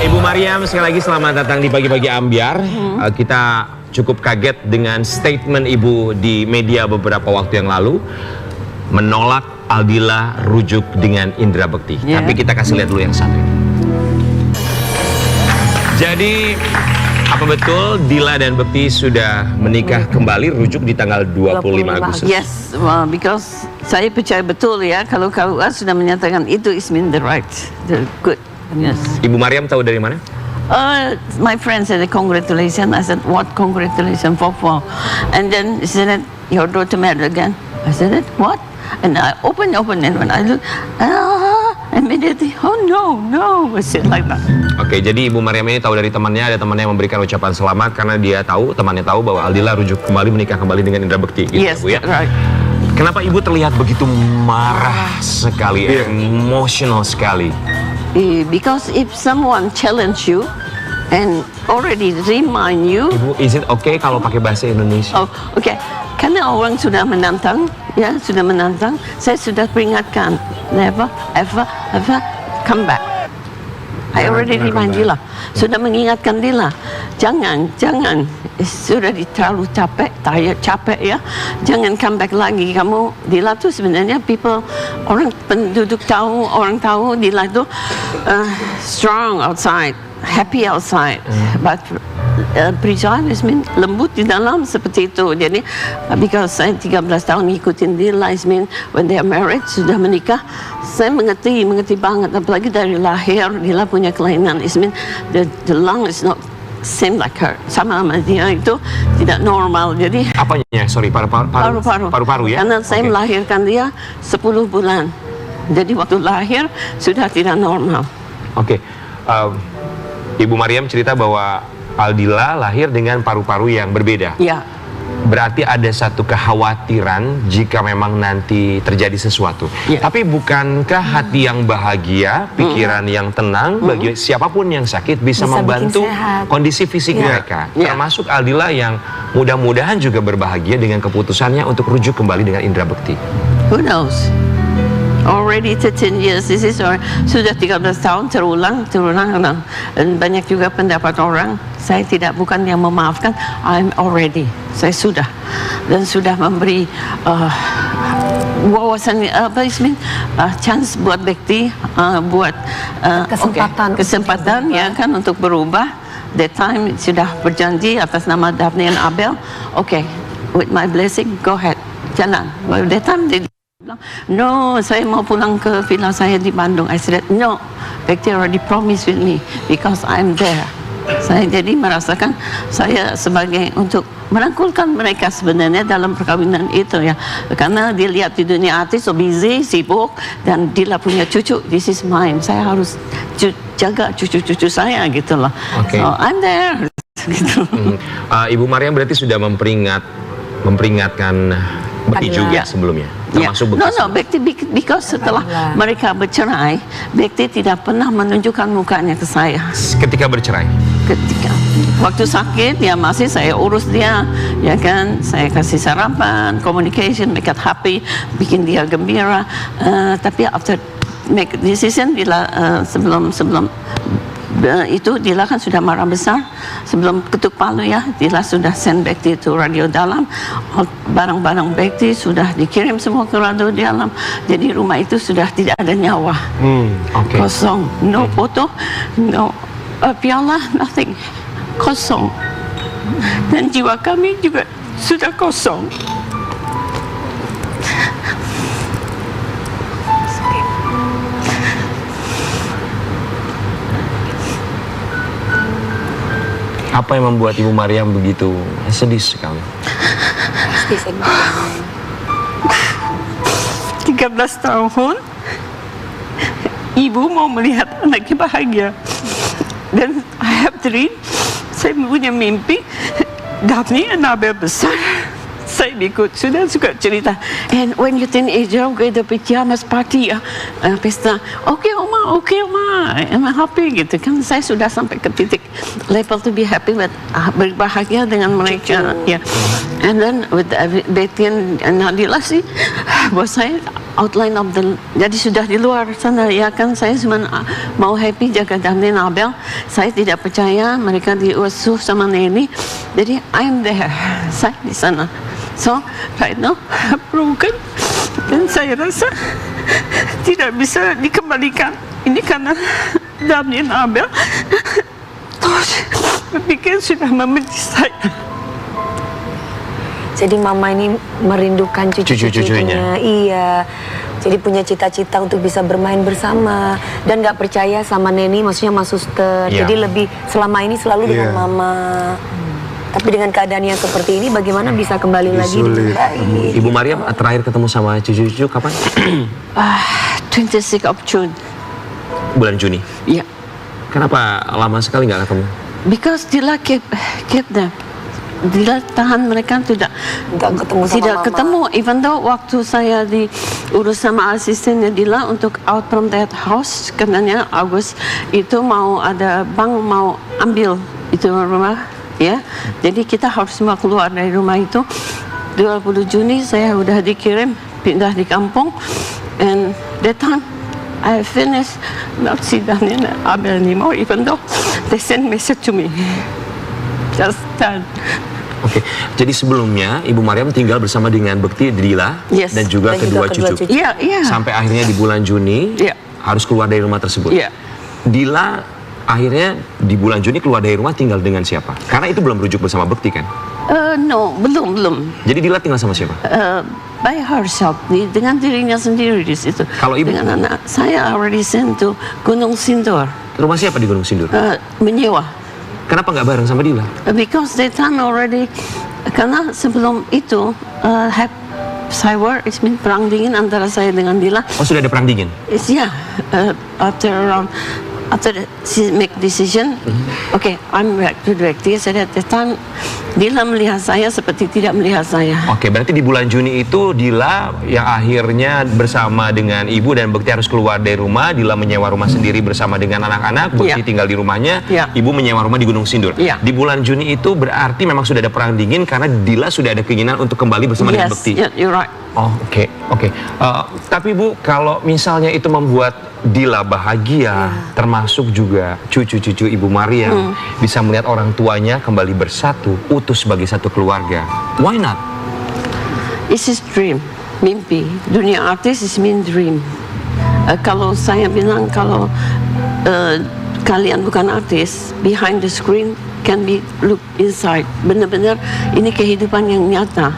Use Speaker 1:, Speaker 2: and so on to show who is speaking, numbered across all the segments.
Speaker 1: Ibu Mariam, sekali lagi selamat datang di Pagi-Pagi Ambyar. Kita cukup kaget dengan statement Ibu di media beberapa waktu yang lalu, menolak Aldila rujuk dengan Indra Bekti. Tapi kita kasih lihat dulu yang satu ini. Jadi, apa betul Dila dan Bekti sudah menikah kembali, rujuk di tanggal 25 Agustus?
Speaker 2: Yes, because saya percaya betul ya, kalau KUA sudah menyatakan itu, it means the right, the good. Yes.
Speaker 1: Ibu Mariam tahu dari mana?
Speaker 2: My friend said, congratulations. I said, what congratulations for? And then he said, your daughter married again. I said, what? And I opened and when I looked, immediately, oh no, I said like that.
Speaker 1: Oke, jadi Ibu Mariam ini tahu dari temannya, ada temannya yang memberikan ucapan selamat karena dia tahu, temannya tahu bahwa Aldila rujuk kembali, menikah kembali dengan Indra Bekti. Gitu,
Speaker 2: Yes,
Speaker 1: Bu, ya?
Speaker 2: right.
Speaker 1: Kenapa Ibu terlihat begitu marah sekali, emotional sekali?
Speaker 2: Because if someone challenge you and already remind you,
Speaker 1: Ibu, is it okay kalau pakai bahasa Indonesia?
Speaker 2: oh, okay, karena orang sudah menantang, ya sudah menantang, saya sudah peringatkan, never, ever come back. I already remind Dila, sudah mengingatkan Dila, jangan, sudah terlalu capek ya, jangan come back lagi. Kamu, Dila tuh sebenarnya orang penduduk tahu, orang tahu Dila itu strong outside, happy outside, but Prijaan Ismin lembut di dalam seperti itu. Jadi because saya 13 tahun ngikutin Dila, Ismin when they are married, sudah menikah, saya mengerti banget. Apalagi dari lahir Dila punya kelainan, Ismin the lung is not same like her, sama dia itu tidak normal. Jadi
Speaker 1: apanya? Sorry, paru-paru ya?
Speaker 2: Karena saya melahirkan dia 10 bulan. Jadi waktu lahir sudah tidak normal.
Speaker 1: Oke. Ibu Mariam cerita bahwa Aldila lahir dengan paru-paru yang berbeda.
Speaker 2: Ya.
Speaker 1: Berarti ada satu kekhawatiran jika memang nanti terjadi sesuatu.
Speaker 2: Ya.
Speaker 1: Tapi bukankah hati yang bahagia, pikiran yang tenang, bagi siapapun yang sakit bisa membantu kondisi fisik mereka. Termasuk Aldila yang mudah-mudahan juga berbahagia dengan keputusannya untuk rujuk kembali dengan Indra Bekti.
Speaker 2: Who knows? Already 13 years, this is sudah 13 tahun terulang. Dan banyak juga pendapat orang, saya bukan yang memaafkan, I'm already, saya sudah. Dan sudah memberi wawasan, chance buat Bekti, buat kesempatan ya kan untuk berubah. That time sudah berjanji atas nama Daphne and Abel, okay, with my blessing, go ahead, jalan. Well, that time no, saya mau pulang ke villa saya di Bandung. I said, no, Bekti already promised with me because I'm there. Saya jadi merasakan saya sebagai untuk merangkulkan mereka sebenarnya dalam perkawinan itu ya. Karena dilihat di dunia artis so busy, sibuk, dan Dila punya cucu, this is mine. Saya harus jaga cucu-cucu saya gitu loh. Okay. So I'm there. Gitu.
Speaker 1: Ibu Mariam berarti sudah memperingatkan Bekti juga sebelumnya, termasuk Bekti.
Speaker 2: No, Bekti because setelah mereka bercerai, Bekti tidak pernah menunjukkan mukanya ke saya.
Speaker 1: Ketika bercerai?
Speaker 2: Ketika waktu sakit ya masih saya urus dia, ya kan, saya kasih sarapan, communication, make it happy, bikin dia gembira. Tapi after make decision, Dila sebelum itu Dila kan sudah marah besar sebelum ketuk palu ya. Dila sudah send Bekti itu radio dalam, barang-barang Bekti sudah dikirim semua ke radio dalam. Jadi rumah itu sudah tidak ada nyawa, kosong, no foto, no piala, nothing, kosong. Dan jiwa kami juga sudah kosong.
Speaker 1: Apa yang membuat Ibu Mariam begitu sedih sekali?
Speaker 2: 13 tahun ibu mau melihat anaknya bahagia. Dan I have dream, saya punya mimpi Daphne and Abel besar. Saya ikut, sudah suka cerita. And when you teenager, go to pajamas party ya, pesta. Okay oma, I'm happy gitu kan. Saya sudah sampai ke titik level to be happy, but berbahagia dengan mereka. Ya. And then with Bekti and Nadila sih, buat saya outline of the, jadi sudah di luar sana ya kan, saya cuma mau happy jaga Daphne Abel. Saya tidak percaya mereka diusuh sama Neni, jadi I'm there, saya di sana. So right now broken, dan saya rasa tidak bisa dikembalikan. Ini karena Daphne Abel terus berpikir sudah membenci saya.
Speaker 3: Jadi mama ini merindukan cucu-cucunya. Iya. Jadi punya cita-cita untuk bisa bermain bersama dan nggak percaya sama Neni, maksudnya Mas Suster.
Speaker 1: Iya.
Speaker 3: Jadi lebih selama ini selalu dengan mama. Tapi dengan keadaan yang seperti ini, bagaimana bisa kembali lagi dengan baik?
Speaker 1: Ibu Mariam terakhir ketemu sama cucu-cucu kapan?
Speaker 2: 26 of June.
Speaker 1: Bulan Juni.
Speaker 2: Ya.
Speaker 1: Kenapa lama sekali nggak ketemu?
Speaker 2: Because Dila keep them. Dila tahan mereka tidak
Speaker 3: ketemu sama
Speaker 2: tidak
Speaker 3: mama.
Speaker 2: ketemu. Even though waktu saya diurus sama asistennya Dila untuk out from that house, katanya Agus itu mau ada bank mau ambil itu rumah, ya. Jadi kita harus semua keluar dari rumah itu. 20 Juni saya udah dikirim pindah di kampung, and that time I finished not see Daphne Abel anymore, even though they send message to me. Just that.
Speaker 1: Oke, jadi sebelumnya Ibu Mariam tinggal bersama dengan Bekti, Dila,
Speaker 2: Yes.
Speaker 1: dan juga
Speaker 3: Dan
Speaker 1: kedua
Speaker 3: juga kedua
Speaker 1: cucu.
Speaker 3: cucu.
Speaker 2: Iya, iya.
Speaker 1: Sampai akhirnya di bulan Juni
Speaker 2: Iya.
Speaker 1: harus keluar dari rumah tersebut.
Speaker 2: Iya.
Speaker 1: Dila akhirnya di bulan Juni keluar dari rumah tinggal dengan siapa? Karena itu belum rujuk bersama Bekti kan?
Speaker 2: No, belum.
Speaker 1: Jadi Dila tinggal sama siapa?
Speaker 2: By herself, dengan dirinya sendiri di situ.
Speaker 1: Kalau ibu?
Speaker 2: Dengan anak saya already sent to Gunung Sindur,
Speaker 1: Rumah siapa di Gunung Sindur?
Speaker 2: menyewa.
Speaker 1: Kenapa nggak bareng sama Dila?
Speaker 2: Because that time already, karena sebelum itu cyber, it's been perang dingin antara saya dengan Dila.
Speaker 1: Oh, sudah ada perang dingin?
Speaker 2: It's, yeah, after she make decision, okay, I'm back to director. Saya at the time, Dila melihat saya seperti tidak melihat saya.
Speaker 1: Oke, berarti di bulan Juni itu Dila yang akhirnya bersama dengan ibu dan Bekti harus keluar dari rumah. Dila menyewa rumah sendiri bersama dengan anak-anak. Bekti
Speaker 2: Iya.
Speaker 1: tinggal di rumahnya.
Speaker 2: Iya.
Speaker 1: Ibu menyewa rumah di Gunung Sindur.
Speaker 2: Iya.
Speaker 1: Di bulan Juni itu berarti memang sudah ada perang dingin karena Dila sudah ada keinginan untuk kembali bersama dengan Bekti.
Speaker 2: Yeah, you're right.
Speaker 1: Oh, oke. Tapi Bu, kalau misalnya itu membuat Dila bahagia, termasuk juga cucu-cucu Ibu Mariam bisa melihat orang tuanya kembali bersatu, utuh sebagai satu keluarga. Why not?
Speaker 2: It's his dream, mimpi. Dunia artis is mean dream. Kalau saya bilang kalau kalian bukan artis, behind the screen can be look inside. Benar-benar ini kehidupan yang nyata.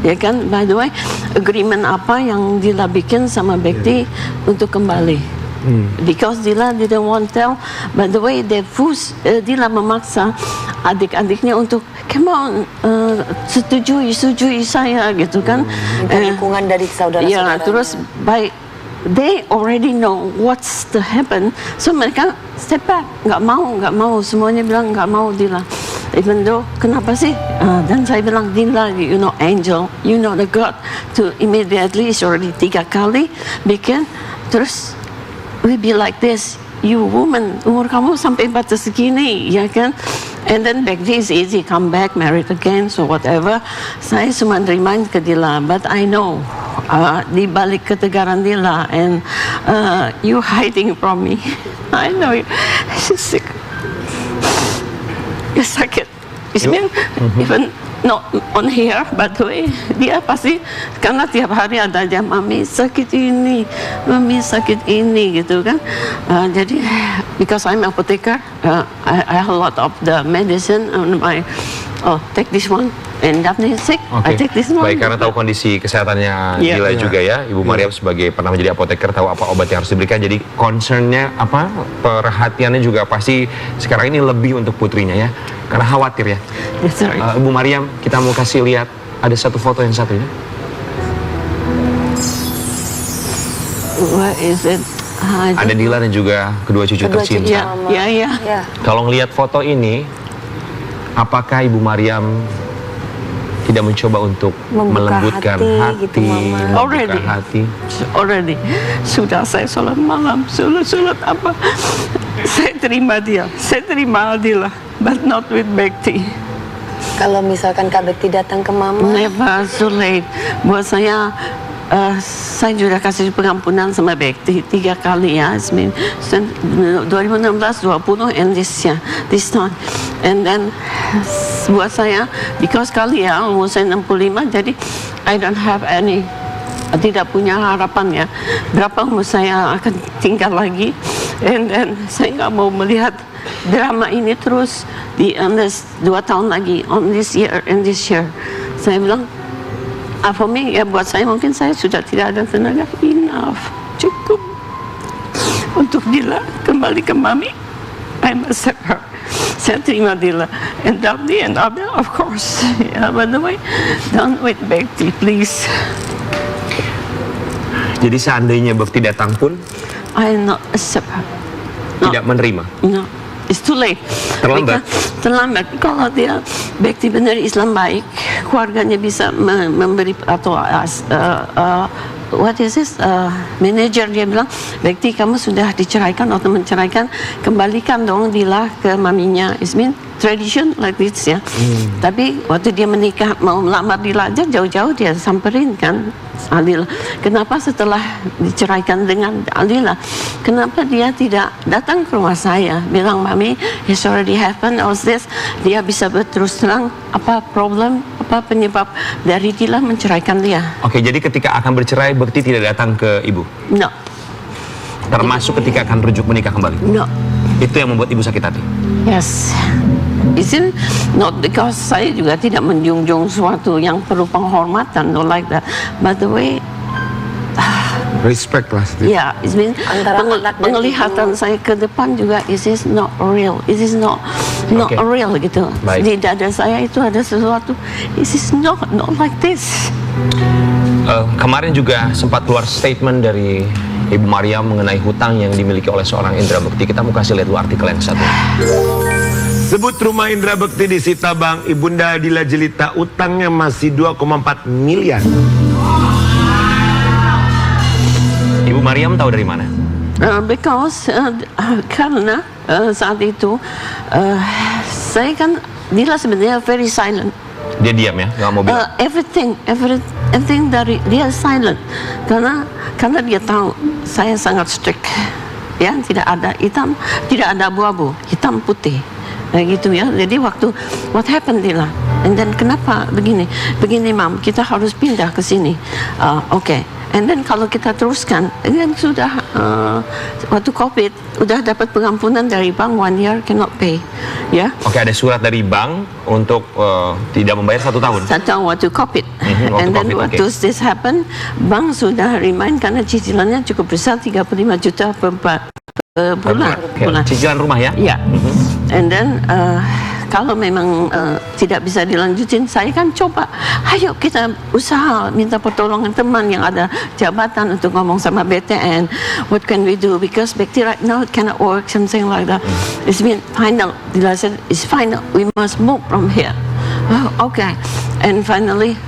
Speaker 2: Ya kan, by the way, agreement apa yang Dila bikin sama Bekti untuk kembali? Because Dila didn't want tell, by the way, they force Dila memaksa adik-adiknya untuk come on, setujui saya gitu kan.
Speaker 3: Minta dukungan dari saudara-saudara.
Speaker 2: Ya, terus by they already know what's to happen, so mereka step back, nggak mau, semuanya bilang nggak mau Dila. Even though, kenapa sih? Dan saya bilang, Dila, you know angel, you know the God, to immediately, already 3 kali bikin, terus we be like this, you woman, umur kamu sampai batas segini, ya kan? And then back this easy, come back, married again, so whatever. Saya cuma remind ke Dila, but I know, di balik ketegaran Dila, and you hiding from me. I know, she's sick. Sakit. It's been even not on here, by the way. Dia pasti karena tiap hari ada aja mami sakit ini gitu kan. Jadi because I'm apotheker, I have a lot of the medicine on my. Oh, take this one. And Daphne is sick. I take this one.
Speaker 1: Baik, karena tahu kondisi kesehatannya
Speaker 2: Iya.
Speaker 1: Dila juga ya, Ibu Mariam sebagai pernah menjadi apoteker tahu apa obat yang harus diberikan. Jadi concernnya apa, perhatiannya juga pasti sekarang ini lebih untuk putrinya ya, karena khawatir ya.
Speaker 2: Yes, sir.
Speaker 1: Ibu Mariam, kita mau kasih lihat ada satu foto yang satu ya.
Speaker 2: What is it?
Speaker 1: Ada Dila dan juga kedua cucu
Speaker 3: Kedua cucu.
Speaker 1: tercinta.
Speaker 2: Ya.
Speaker 3: Ya.
Speaker 1: Kalau ngelihat foto ini, apakah Ibu Mariam tidak mencoba untuk
Speaker 3: Membuka
Speaker 1: melembutkan
Speaker 3: hati
Speaker 1: hati,
Speaker 3: gitu, Mama.
Speaker 1: membuka
Speaker 2: Already.
Speaker 1: hati?
Speaker 2: Already. Sudah saya sholat malam, sholat apa. Saya terima dia, saya terima Dila, but not with Bekti.
Speaker 3: Kalau misalkan Kak Bekti datang ke Mama,
Speaker 2: Never so late. Buat saya, saya sudah kasih pengampunan sama Bekti 3 kali ya, 2016, 20 and this time. And then buat saya, because kali ya umur saya 65, jadi I don't have any, tidak punya harapan ya berapa umur saya akan tinggal lagi. And then saya nggak mau melihat drama ini terus di 2 tahun lagi, on this year and this year. Saya bilang, for me, ya buat saya mungkin saya sudah tidak ada tenaga, enough, cukup untuk Dila kembali ke Mami. I must have her. Saya terima Dila and Dabdi and Abel, of course. Yeah, by the way, don't wait Bekti, please.
Speaker 1: Jadi seandainya Bekti datang pun
Speaker 2: I not accept her. No.
Speaker 1: tidak menerima.
Speaker 2: No. It's too late.
Speaker 1: Terlambat.
Speaker 2: Terlambat. Kalau dia Bekti benar Islam baik, keluarganya bisa memberi atau what is this? Manager dia bilang, Bekti kamu sudah diceraikan atau menceraikan, kembalikan dong Dila ke maminya. It's mean tradition like this ya. Tapi waktu dia menikah mau melamar Dila aja jauh-jauh dia samperin kan Aldila. Kenapa setelah diceraikan dengan Aldila, kenapa dia tidak datang ke rumah saya bilang, Mami, it's already happened, all this. Dia bisa berterus terang apa problem, apa penyebab dari Dila menceraikan dia.
Speaker 1: Oke, jadi ketika akan bercerai Bekti tidak datang ke ibu?
Speaker 2: No.
Speaker 1: Termasuk ketika akan rujuk menikah kembali?
Speaker 2: No.
Speaker 1: Itu yang membuat ibu sakit hati?
Speaker 2: Yes. Isn't not because saya juga tidak menjunjung sesuatu yang perlu penghormatan, no like that. But the way,
Speaker 4: Respect lah.
Speaker 2: yeah, it's been
Speaker 3: Antara anak dan
Speaker 2: penglihatan
Speaker 3: ibu.
Speaker 2: saya ke depan juga, it is not real, it is not
Speaker 1: Okay.
Speaker 2: real gitu.
Speaker 1: Baik.
Speaker 2: Di dada saya itu ada sesuatu, it is not like this.
Speaker 1: Kemarin juga sempat keluar statement dari Ibu Mariam mengenai hutang yang dimiliki oleh seorang Indra Bekti. Kita mau kasih lihat dulu artikel yang satu.
Speaker 4: Sebut rumah Indra Bekti disita Bang Ibunda Dila Jelita, utangnya masih 2,4 miliar.
Speaker 1: Ibu Mariam tahu dari mana?
Speaker 2: Because karena saat itu saya kan Dila sebenarnya very silent.
Speaker 1: Dia diam ya, nggak mau bilang.
Speaker 2: Everything dari dia silent karena dia tahu saya sangat strict ya, tidak ada hitam, tidak ada abu-abu, hitam putih gitu ya. Jadi waktu what happened Dila, and then kenapa begini Mam, kita harus pindah ke sini. Okay. And then kalau kita teruskan, ini kan sudah waktu COVID udah dapat pengampunan dari bank 1 year cannot pay, ya.
Speaker 1: Oke, ada surat dari bank untuk tidak membayar 1 tahun.
Speaker 2: Datang waktu COVID,
Speaker 1: waktu
Speaker 2: and then
Speaker 1: COVID,
Speaker 2: waktu
Speaker 1: okay.
Speaker 2: this happen, bank sudah remind karena cicilannya cukup besar 35 juta per bulan.
Speaker 1: Oke, cicilan rumah ya?
Speaker 2: Ya. And then kalau memang tidak bisa dilanjutin, saya kan coba, ayo kita usaha minta pertolongan teman yang ada jabatan untuk ngomong sama BTN. What can we do? Because Bekti right now it cannot work, something like that. It's been final. Dila said, it's final. We must move from here. Oh, okay. And finally,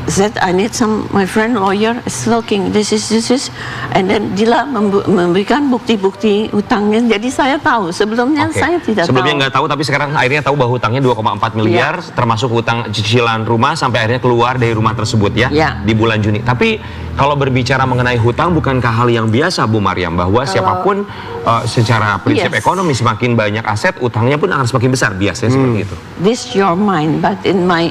Speaker 2: said I need my friend lawyer is looking this is, and then Dila memberikan bukti-bukti hutangnya. Jadi saya tahu sebelumnya saya tidak
Speaker 1: Sebelumnya
Speaker 2: tahu.
Speaker 1: nggak tahu, tapi sekarang akhirnya tahu bahwa hutangnya 2,4 miliar, termasuk hutang cicilan rumah sampai akhirnya keluar dari rumah tersebut ya, di bulan Juni. Tapi kalau berbicara mengenai hutang, bukankah hal yang biasa Bu Mariam bahwa siapapun secara prinsip ekonomi semakin banyak aset, utangnya pun akan semakin besar, biasanya seperti itu.
Speaker 2: This your mind, but in my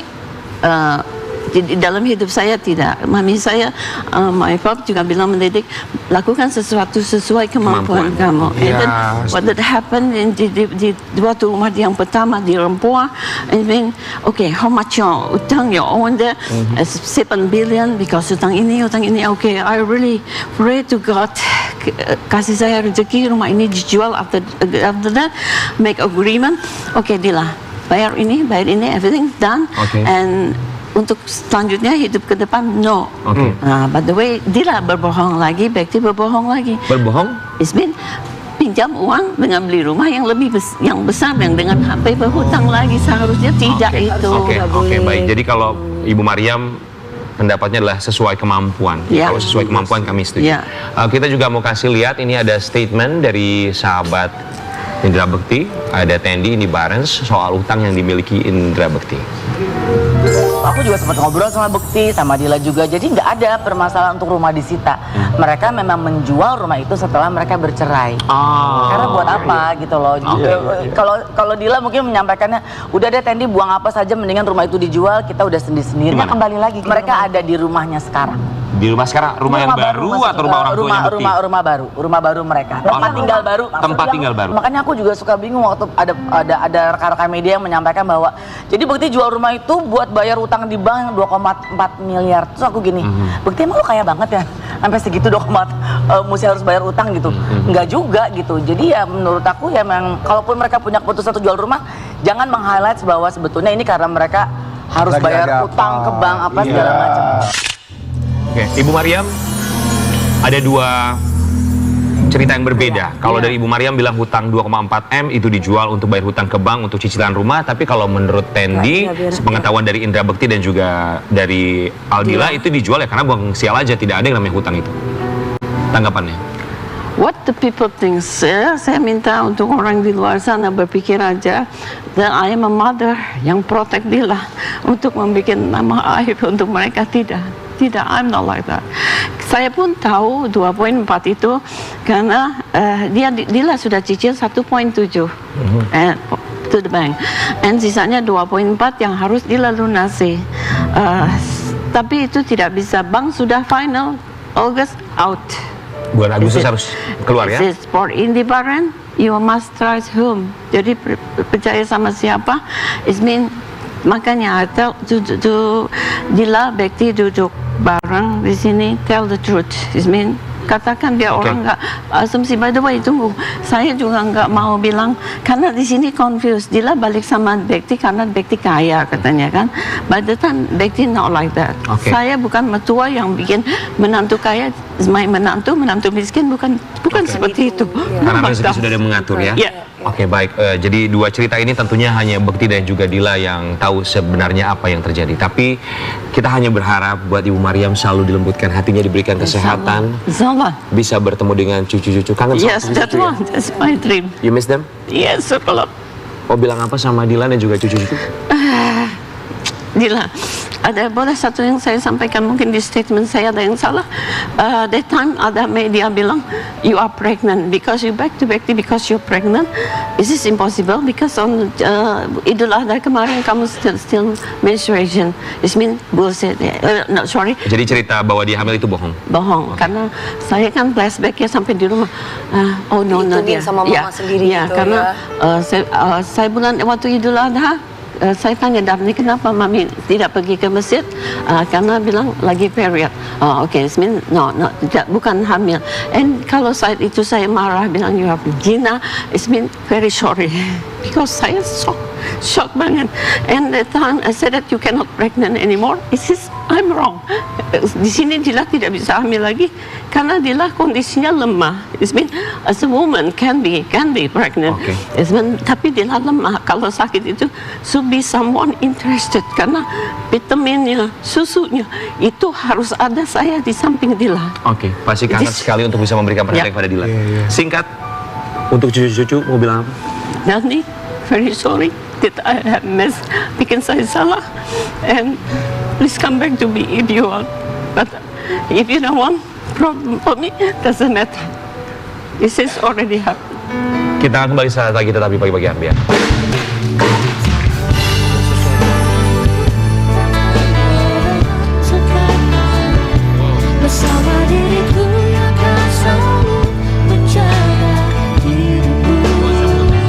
Speaker 2: di dalam hidup saya tidak. Mami saya, my pop juga bilang mendidik, lakukan sesuatu sesuai kemampuan kamu. And then what that happened di waktu rumah yang pertama di Rempoa, I mean, okay, how much your utang you own there? 7 billion because utang ini. Okay, I really pray to God, kasih saya rezeki rumah ini dijual after that, make agreement. Okay, Dila, bayar ini, everything done.
Speaker 1: Okay.
Speaker 2: And untuk selanjutnya hidup ke depan, no.
Speaker 1: Okay.
Speaker 2: By the way, Dila berbohong lagi, Bekti berbohong lagi.
Speaker 1: Berbohong?
Speaker 2: It's been pinjam uang dengan beli rumah yang lebih yang besar, yang dengan HP berhutang lagi, seharusnya tidak itu.
Speaker 1: Oke, baik. Jadi kalau Ibu Mariam pendapatnya adalah sesuai kemampuan. Kalau sesuai kemampuan kami setuju. Kita juga mau kasih lihat, ini ada statement dari sahabat Indra Bekti, ada Tendi ini Barens soal utang yang dimiliki Indra Bekti.
Speaker 5: aku juga sempat ngobrol sama Bekti, sama Dila juga. Jadi nggak ada permasalahan untuk rumah disita. Mereka memang menjual rumah itu setelah mereka bercerai. Karena buat apa gitu loh. Kalau Dila mungkin menyampaikannya, udah deh Tendi buang apa saja, mendingan rumah itu dijual, kita udah sendiri-sendiri.
Speaker 6: Gimana?
Speaker 5: Kembali lagi. Mereka ada di rumahnya sekarang.
Speaker 1: Di rumah sekarang, rumah yang baru atau rumah orang tuanya Bekti?
Speaker 5: Rumah baru mereka. Tempat tinggal baru.
Speaker 1: Tempat tinggal baru.
Speaker 5: Makanya aku juga suka bingung waktu ada rekan-rekan media yang menyampaikan bahwa jadi Bekti jual rumah itu buat bayar utang di bank 2,4 miliar. Terus aku gini, Bekti emang lu kaya banget ya? Sampai segitu mesti harus bayar utang gitu. Enggak juga gitu. Jadi ya menurut aku ya memang kalaupun mereka punya keputusan untuk jual rumah, jangan meng-highlight bahwa sebetulnya ini karena mereka harus bayar utang ke bank apa segala macam.
Speaker 1: Oke, Ibu Mariam, ada dua cerita yang berbeda. Kalau dari Ibu Mariam bilang hutang 2,4 M itu dijual untuk bayar hutang ke bank untuk cicilan rumah, tapi kalau menurut Tendi, sepengetahuan dari Indra Bekti dan juga dari Aldila itu dijual ya karena buang sial aja, tidak ada yang namanya hutang itu. Tanggapannya?
Speaker 2: What the people think, saya minta untuk orang di luar sana berpikir aja dan I am a mother yang protect Dila untuk membuat nama aib untuk mereka. Tidak, I'm not like that. Saya pun tahu 2,4 itu karena Dila sudah cicil 1,7 to the bank, and sisanya 2,4 yang harus Dila lunasi. Tapi itu tidak bisa, bank sudah final August out.
Speaker 1: Bulan Agustus harus keluar ya?
Speaker 2: This is for independent, you must trust whom. Jadi percaya sama siapa? It mean makanya I tell to Dila Bekti duduk bareng di sini, tell the truth. It mean katakan biar orang nggak asumsi. By the way, tunggu, saya juga nggak mau bilang karena di sini confused. Dila balik sama Bekti karena Bekti kaya katanya kan. By the time Bekti not like that. Saya bukan mertua yang bikin menantu kaya, my menantu miskin, bukan seperti itu.
Speaker 1: Karena rezeki sudah ada mengatur ya. Oke, baik. Jadi dua cerita ini tentunya hanya Bekti dan juga Dila yang tahu sebenarnya apa yang terjadi. Tapi kita hanya berharap buat Ibu Mariam selalu dilembutkan hatinya, diberikan kesehatan, bisa bertemu dengan cucu-cucu. Kangen sama
Speaker 2: Yes, that one. That's my dream.
Speaker 1: You miss them?
Speaker 2: Yes, a lot.
Speaker 1: Oh, bilang apa sama Dila dan juga cucu-cucu?
Speaker 2: Dila, ada boleh satu yang saya sampaikan, mungkin di statement saya ada yang salah. That time ada media bilang you are pregnant because you back to Bekti because you're pregnant. Is this impossible? Because on Idul Adha kemarin kamu still menstruation. This mean bullshit. No, sorry.
Speaker 1: Jadi cerita bahwa dia hamil itu bohong?
Speaker 2: Bohong, karena saya kan flashback ya sampai di rumah. Oh no,
Speaker 3: Dia sama mama sendiri gitu,
Speaker 2: karena saya bulan waktu Idul Adha. Saya tanya Daphne, kenapa Mami tidak pergi ke masjid? Karena bilang lagi period. Okay, it means no, bukan hamil. And kalau saat itu saya marah, bilang you have Gina, it means very sorry. Because saya shock banget. And the time I said that you cannot pregnant anymore, it is I'm wrong. Di sini Dila tidak bisa hamil lagi karena Dila kondisinya lemah. It means as a woman can be pregnant. It means, tapi Dila lemah. Kalau sakit itu should be someone interested karena vitaminnya, susunya itu harus ada saya di samping Dila.
Speaker 1: Oke, pasti kangen sekali untuk bisa memberikan perhatian kepada Dila. Singkat, untuk cucu-cucu mau bilang apa?
Speaker 2: Nanti, very sorry that I have messed, bikin saya salah, and please come back to me if you want. But if you don't want, problem for me doesn't matter. This is already happened.
Speaker 1: Kita akan kembali saat lagi, tetapi pagi-pagi ambiar.